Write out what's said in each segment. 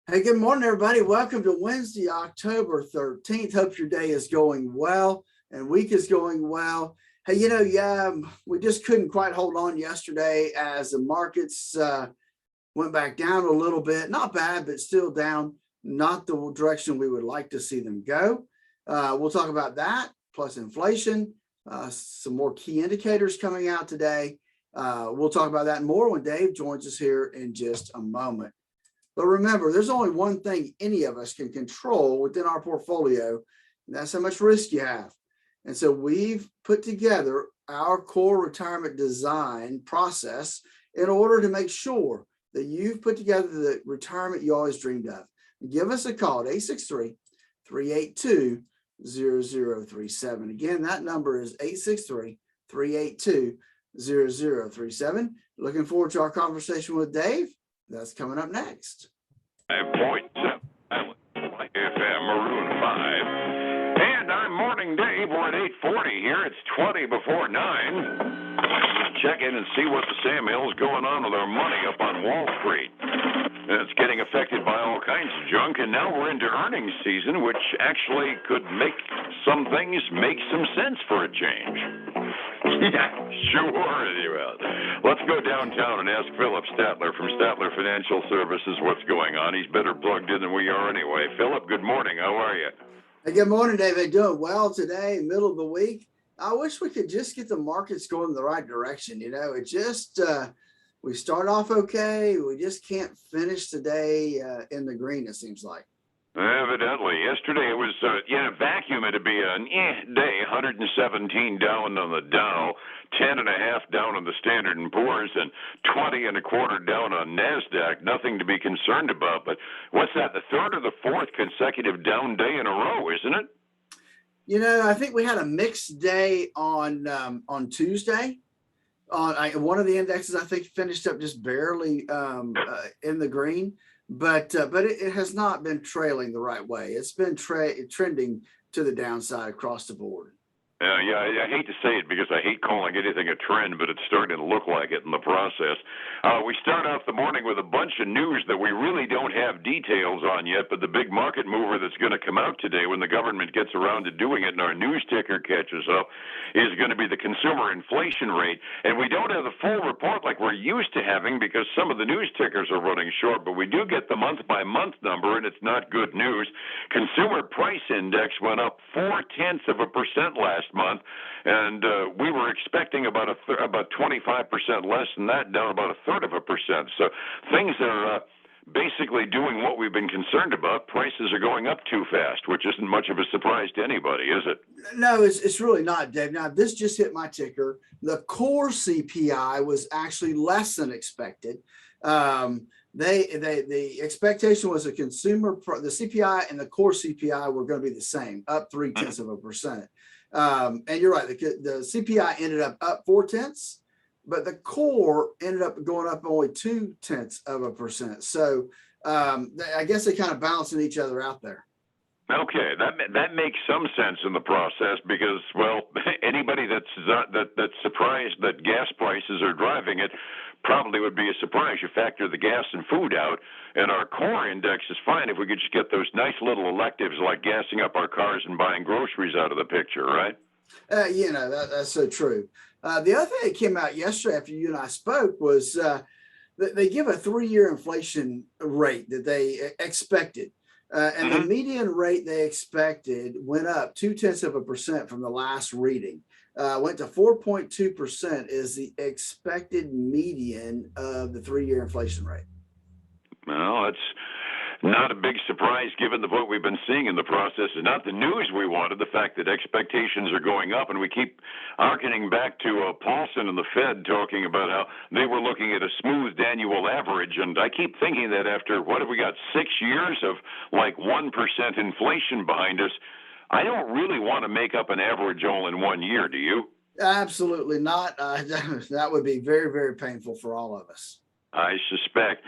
Hey, good morning, everybody. Welcome to Wednesday, October 13th. Hope your day is going well and week is going well. Hey, we just couldn't quite hold on yesterday as the markets went back down a little bit. Not bad, but still down, not the direction we would like to see them go. We'll talk about that, plus inflation, some more key indicators coming out today. We'll talk about that and more when Dave joins us here in just a moment. But remember, there's only one thing any of us can control within our portfolio, and that's how much risk you have. And so we've put together our core retirement design process in order to make sure that you've put together the retirement you always dreamed of. Give us a call at 863-382-0037. Again, that number is 863-382-0037. Looking forward to our conversation with Dave. That's coming up next. 5.7 FM Maroon 5. And I'm Morning Dave. We're at 8:40 here. It's 20 before 9. Check in and see what the Sam Hill's going on with our money up on Wall Street. And it's getting affected by all kinds of junk. And now we're into earnings season, which actually could make some things make some sense for a change. Yeah, sure you will. Let's go downtown and ask Phillip Statler from Statler Financial Services what's going on. He's better plugged in than we are anyway. Phillip, good morning. How are you? Hey, good morning, David. Doing well today, middle of the week. I wish we could just get the markets going in the right direction. It just, we start off okay. We just can't finish today in the green, it seems like. Evidently. Yesterday it was, vacuum. It'd be a day, 117 down on the Dow, 10.5 down on the Standard & Poor's, and 20.25 down on NASDAQ. Nothing to be concerned about. But what's that, the third or the fourth consecutive down day in a row, isn't it? I think we had a mixed day on Tuesday. One of the indexes, I think, finished up just barely in the green. But it has not been trailing the right way. It's been trending to the downside across the board. I hate to say it because I hate calling anything a trend, but it's starting to look like it in the process. We start off the morning with a bunch of news that we really don't have details on yet, but the big market mover that's going to come out today when the government gets around to doing it and our news ticker catches up is going to be the consumer inflation rate. And we don't have the full report like we're used to having because some of the news tickers are running short, but we do get the month-by-month number, and it's not good news. Consumer price index went up 0.4% last month, and we were expecting about 25% less than that, down about 1/3%. So things are basically doing what we've been concerned about. Prices are going up too fast, which isn't much of a surprise to anybody, is it? No, it's really not, Dave. Now, this just hit my ticker. The core CPI was actually less than expected. The expectation was the CPI and the core CPI were going to be the same, up 0.3%. And you're right, the CPI ended up 0.4, but the core ended up going up only 0.2%. So I guess they kind of balancing each other out there. Okay, that makes some sense in the process because, well, anybody that's surprised that gas prices are driving it probably would be a surprise. You factor the gas and food out, and our core index is fine if we could just get those nice little electives like gassing up our cars and buying groceries out of the picture, right? That's so true. The other thing that came out yesterday after you and I spoke was that they give a 3-year inflation rate that they expected. And the median rate they expected went up 0.2% from the last reading. Went to 4.2% is the expected median of the 3-year inflation rate. Well, that's not a big surprise given what we've been seeing in the process. It's not the news we wanted, the fact that expectations are going up, and we keep harkening back to Paulson and the Fed talking about how they were looking at a smoothed annual average, and I keep thinking that after, what have we got, 6 years of like 1% inflation behind us, I don't really want to make up an average all in 1 year, do you? Absolutely not. That would be very, very painful for all of us. I suspect.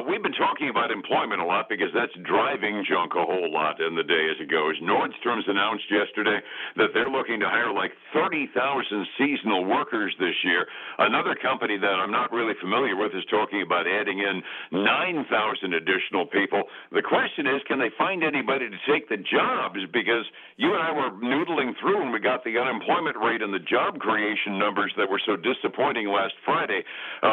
We've been talking about employment a lot because that's driving junk a whole lot in the day as it goes. Nordstrom's announced yesterday that they're looking to hire like 30,000 seasonal workers this year. Another company that I'm not really familiar with is talking about adding in 9,000 additional people. The question is, can they find anybody to take the jobs? Because you and I were noodling through and we got the unemployment rate and the job creation numbers that were so disappointing last Friday.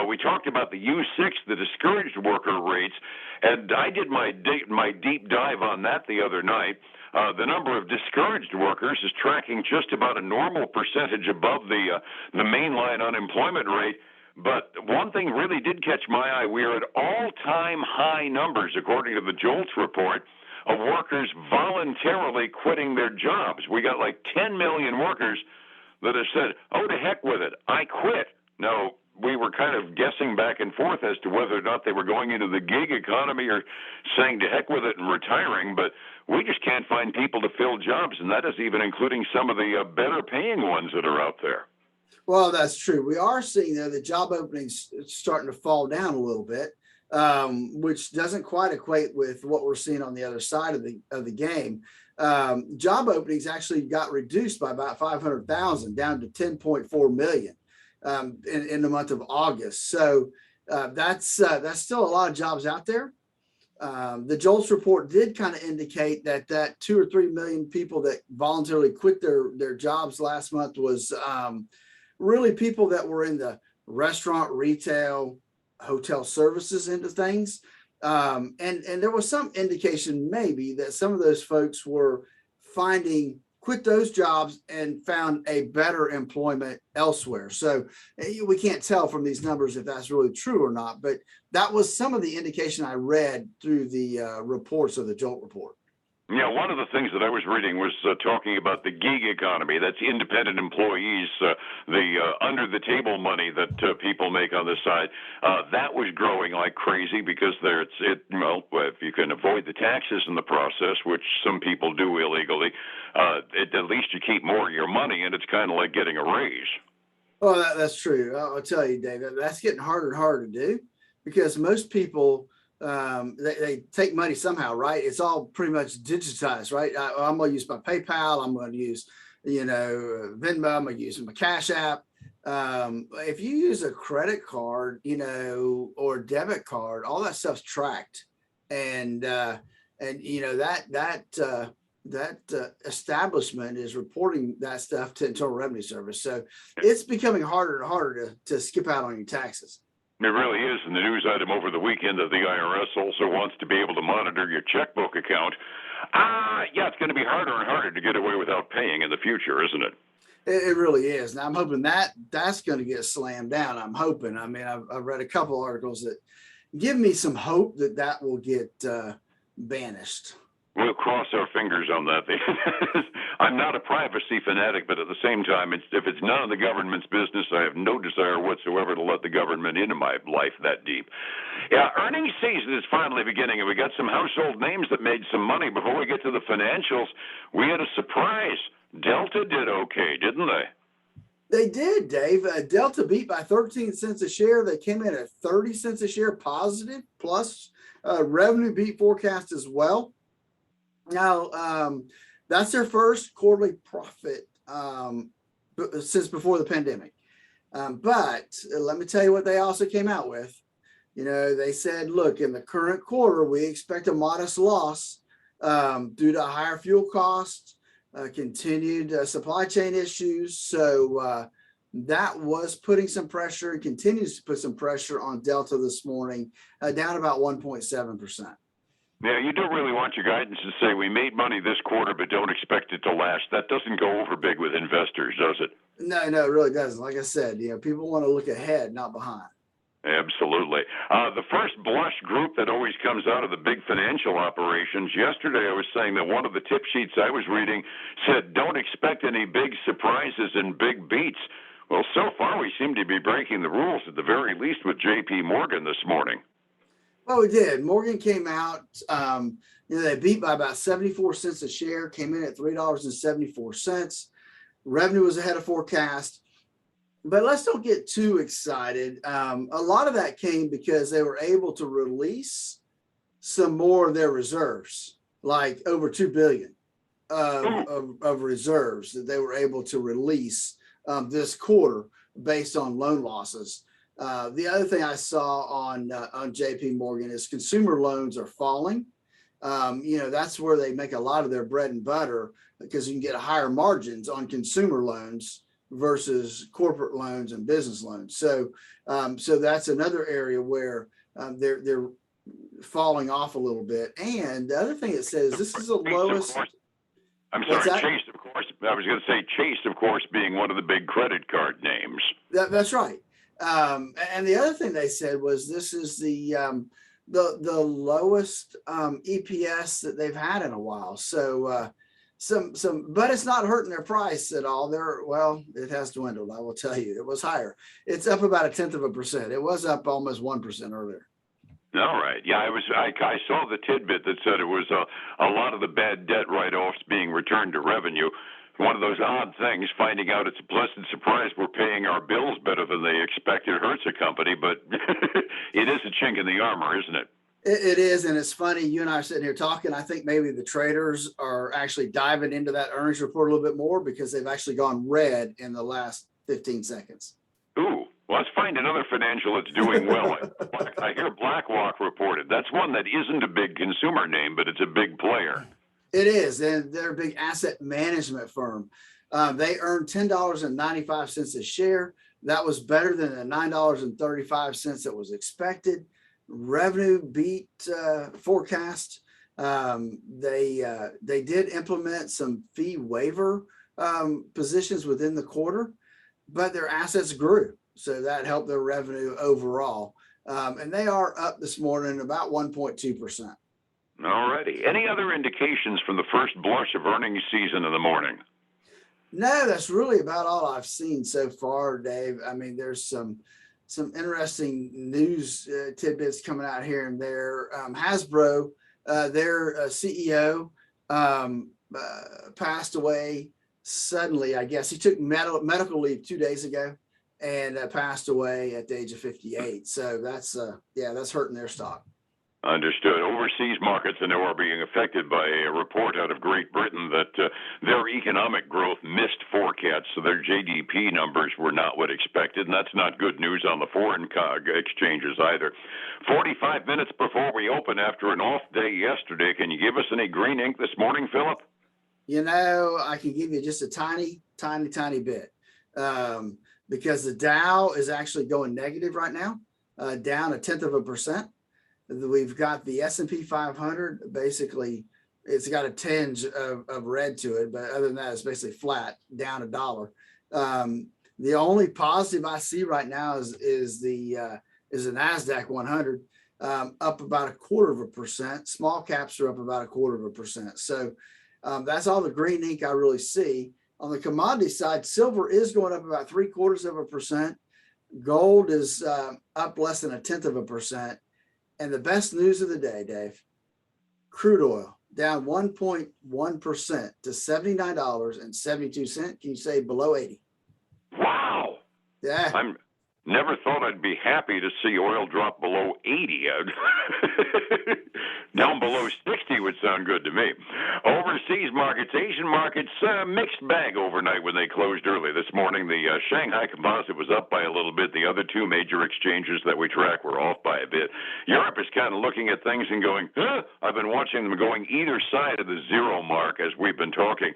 We talked about the U6, the discouraged worker rates, and I did my deep dive on that the other night. The number of discouraged workers is tracking just about a normal percentage above the mainline unemployment rate. But one thing really did catch my eye. We are at all-time high numbers, according to the JOLTS report, of workers voluntarily quitting their jobs. We got like 10 million workers that have said, oh, to heck with it, I quit. Now, we were kind of guessing back and forth as to whether or not they were going into the gig economy or saying to heck with it and retiring, but we just can't find people to fill jobs, and that is even including some of the better paying ones that are out there. Well, that's true. We are seeing though the job openings starting to fall down a little bit, which doesn't quite equate with what we're seeing on the other side of the game. Job openings actually got reduced by about 500,000 down to 10.4 million in the month of August. So that's still a lot of jobs out there. The JOLTS report did kind of indicate that 2 or 3 million people that voluntarily quit their jobs last month was really people that were in the restaurant, retail, hotel services into things. And there was some indication maybe that some of those folks were quit those jobs and found a better employment elsewhere. So we can't tell from these numbers if that's really true or not, but that was some of the indication I read through the reports of the JOLT report. Yeah, one of the things that I was reading was talking about the gig economy. That's independent employees, the under-the-table money that people make on the side. That was growing like crazy because if you can avoid the taxes in the process, which some people do illegally, at least you keep more of your money, and it's kind of like getting a raise. Oh, that's true. I'll tell you, David, that's getting harder and harder to do because most people, they take money somehow, right? It's all pretty much digitized, right? I'm going to use my PayPal. I'm going to use, Venmo. I'm going to use my Cash App. If you use a credit card, or debit card, all that stuff's tracked. And that establishment is reporting that stuff to Internal Revenue Service. So it's becoming harder and harder to skip out on your taxes. It really is. And the news item over the weekend that the IRS also wants to be able to monitor your checkbook account. Yeah, it's going to be harder and harder to get away without paying in the future, isn't it? It really is. Now I'm hoping that's going to get slammed down. I'm hoping. I mean, I've read a couple articles that give me some hope that will get banished. We'll cross our fingers on that. I'm not a privacy fanatic, but at the same time, if it's none of the government's business, I have no desire whatsoever to let the government into my life that deep. Yeah, earnings season is finally beginning, and we got some household names that made some money. Before we get to the financials, we had a surprise. Delta did okay, didn't they? They did, Dave. Delta beat by 13 cents a share. They came in at 30 cents a share positive, plus revenue beat forecast as well. Now, that's their first quarterly profit since before the pandemic. But let me tell you what they also came out with. They said, look, in the current quarter, we expect a modest loss due to higher fuel costs, continued supply chain issues. So that was putting some pressure and continues to put some pressure on Delta this morning, down about 1.7%. Yeah, you don't really want your guidance to say we made money this quarter, but don't expect it to last. That doesn't go over big with investors, does it? No, it really doesn't. Like I said, people want to look ahead, not behind. Absolutely. The first blush group that always comes out of the big financial operations. Yesterday, I was saying that one of the tip sheets I was reading said, don't expect any big surprises and big beats. Well, so far, we seem to be breaking the rules, at the very least, with J.P. Morgan this morning. Well, we did. Morgan came out, they beat by about 74 cents a share, came in at $3.74. Revenue was ahead of forecast. But let's don't get too excited. A lot of that came because they were able to release some more of their reserves, like over 2 billion of reserves that they were able to release this quarter based on loan losses. The other thing I saw on JP Morgan is consumer loans are falling. That's where they make a lot of their bread and butter because you can get higher margins on consumer loans versus corporate loans and business loans. So that's another area where they're falling off a little bit. And the other thing it says this is the lowest. I'm sorry, Chase, of course. I was going to say Chase, of course, being one of the big credit card names. That's right. And the other thing they said was this is the lowest EPS that they've had in a while. So but it's not hurting their price at all. It has dwindled. I will tell you, it was higher. It's up about 0.1%. It was up almost 1% earlier. All right. Yeah, I saw the tidbit that said it was a lot of the bad debt write-offs being returned to revenue. One of those odd things, finding out it's a pleasant surprise we're paying our bills better than they expected hurts a company, but it is a chink in the armor, isn't it? It is, and it's funny. You and I are sitting here talking. I think maybe the traders are actually diving into that earnings report a little bit more because they've actually gone red in the last 15 seconds. Ooh, well, let's find another financial that's doing well. I hear BlackRock reported. That's one that isn't a big consumer name, but it's a big player. It is, and they're a big asset management firm. They earned $10.95 a share. That was better than the $9.35 that was expected. Revenue beat forecast. They did implement some fee waiver positions within the quarter, but their assets grew, so that helped their revenue overall. And they are up this morning about 1.2%. All righty. Any other indications from the first blush of earnings season in the morning? No, that's really about all I've seen so far, Dave. I mean, there's some interesting news tidbits coming out here and there. Hasbro, their CEO, passed away suddenly. I guess he took medical leave 2 days ago and passed away at the age of 58. So that's hurting their stock. Understood. Overseas markets, I know, are being affected by a report out of Great Britain that their economic growth missed forecasts, so their GDP numbers were not what expected, and that's not good news on the foreign exchanges either. 45 minutes before we open after an off day yesterday, can you give us any green ink this morning, Phillip? I can give you just a tiny bit because the Dow is actually going negative right now, down 0.1%. We've got the S&P 500. Basically, it's got a tinge of red to it, but other than that, it's basically flat, down $1. The only positive I see right now is the NASDAQ 100 up about 0.25%. Small caps are up about 0.25%. So that's all the green ink I really see. On the commodity side, silver is going up about 0.75%. Gold is up less than 0.1%. And the best news of the day, Dave, crude oil down 1.1% to $79.72. Can you say below 80? Wow. Yeah. I never thought I'd be happy to see oil drop below 80. Down below 60 would sound good to me. Overseas markets, Asian markets, mixed bag overnight when they closed early this morning. The Shanghai Composite was up by a little bit. The other two major exchanges that we track were off by a bit. Europe is kind of looking at things and going, I've been watching them going either side of the zero mark as we've been talking,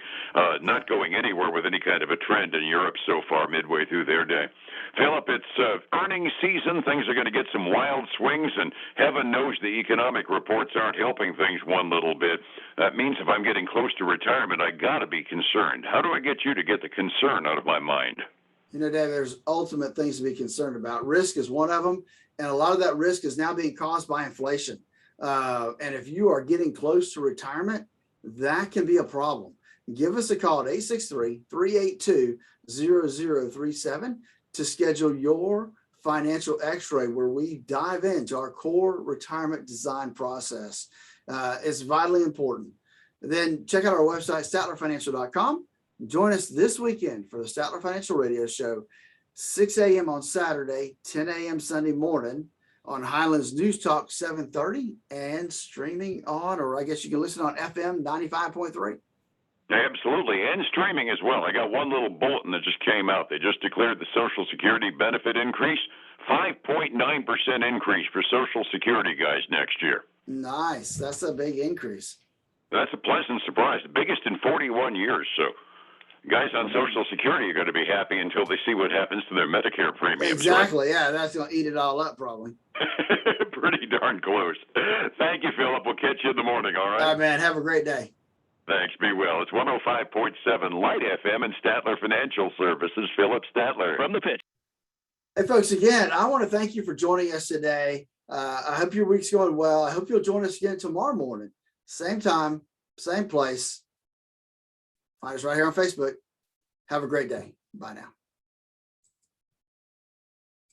not going anywhere with any kind of a trend in Europe so far midway through their day. Phillip, it's earnings season. Things are going to get some wild swings, and heaven knows the economic reports aren't helping things one little bit. That means if I'm getting close to retirement, I got to be concerned. How do I get you to get the concern out of my mind? Dave, there's ultimate things to be concerned about. Risk is one of them, and a lot of that risk is now being caused by inflation. And if you are getting close to retirement, that can be a problem. Give us a call at 863-382-0037 to schedule your financial x-ray where we dive into our core retirement design process. It's vitally important. Then check out our website, statlerfinancial.com. Join us this weekend for the Statler Financial Radio Show. 6 a.m. on Saturday, 10 a.m. Sunday morning on Highlands News Talk 730 and streaming on, or I guess you can listen on FM 95.3. Absolutely, and streaming as well. I got one little bulletin that just came out. They just declared the Social Security benefit increase, 5.9% increase for Social Security guys next year. Nice. That's a big increase. That's a pleasant surprise, the biggest in 41 years. So guys on Social Security are going to be happy until they see what happens to their Medicare premiums. Exactly. Right? Yeah, that's going to eat it all up probably. Pretty darn close. Thank you, Phillip. We'll catch you in the morning, all right? All right, man. Have a great day. Thanks. Be well. It's 105.7 Light FM and Statler Financial Services. Phillip Statler from the pitch. Hey, folks, again, I want to thank you for joining us today. I hope your week's going well. I hope you'll join us again tomorrow morning. Same time, same place. Find us right here on Facebook. Have a great day. Bye now.